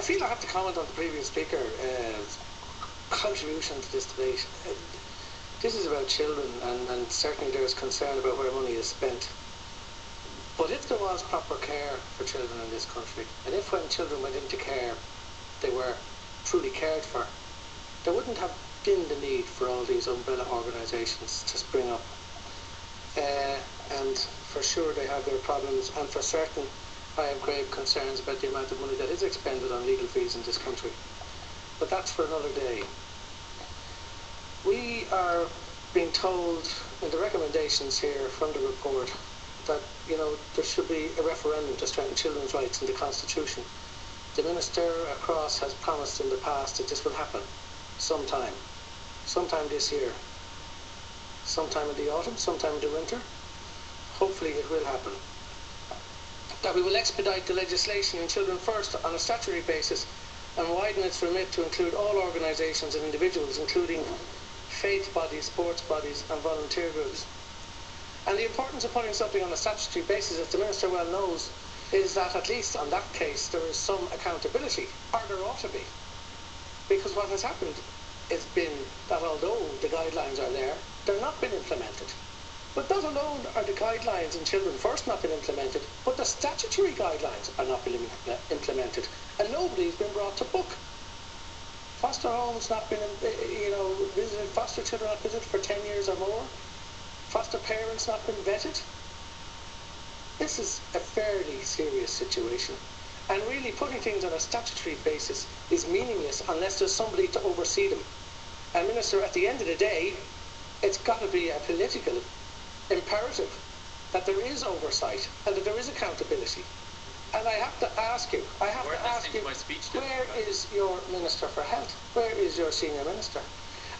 feel I have to comment on the previous speaker's contribution to this debate. This is about children, and certainly there is concern about where money is spent. But if there was proper care for children in this country, and if when children went into care they were truly cared for, there wouldn't have been the need for all these umbrella organisations to spring up. And for sure they have their problems, and for certain I have grave concerns about the amount of money that is expended on legal fees in this country. But that's for another day. We are being told in the recommendations here from the report that, there should be a referendum to strengthen children's rights in the Constitution. The Minister across has promised in the past that this will happen sometime this year, sometime in the autumn, sometime in the winter. Hopefully it will happen. That we will expedite the legislation in Children First on a statutory basis and widen its remit to include all organisations and individuals, including faith bodies, sports bodies and volunteer groups. And the importance of putting something on a statutory basis, as the Minister well knows, is that at least on that case there is some accountability, or there ought to be. Because what has happened has been that although the guidelines are there, they're not been implemented. But not alone are the guidelines in Children First not been implemented, but the statutory guidelines are not been implemented, and nobody's been brought to book. Foster homes not been, visited, foster children not visited for 10 years or more, foster parents not been vetted. This is a fairly serious situation, and really putting things on a statutory basis is meaningless unless there's somebody to oversee them. And Minister, at the end of the day, it's got to be a political imperative that there is oversight and that there is accountability. And I have to ask you, where is your Minister for Health? Where is your Senior Minister?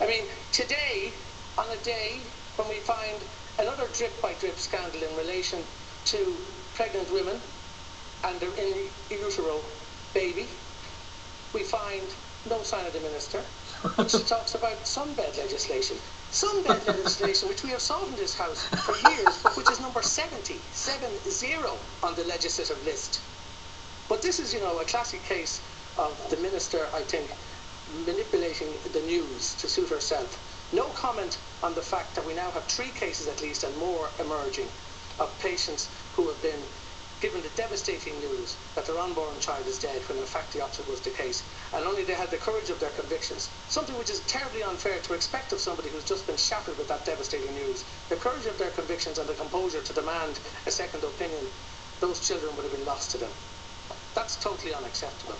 I mean, today, on a day when we find another drip-by-drip scandal in relation to pregnant women and their in utero baby, we find no sign of the Minister, which talks about sunbed legislation. Sunbed legislation, which we have sought in this House for years, but which is number 70 on the legislative list. But this is, a classic case of the Minister, I think, manipulating the news to suit herself. No comment on the fact that we now have 3 cases at least and more emerging of patients who have been given the devastating news that their unborn child is dead when in fact the opposite was the case, and only they had the courage of their convictions, something which is terribly unfair to expect of somebody who's just been shattered with that devastating news. The courage of their convictions and the composure to demand a second opinion, those children would have been lost to them. That's totally unacceptable.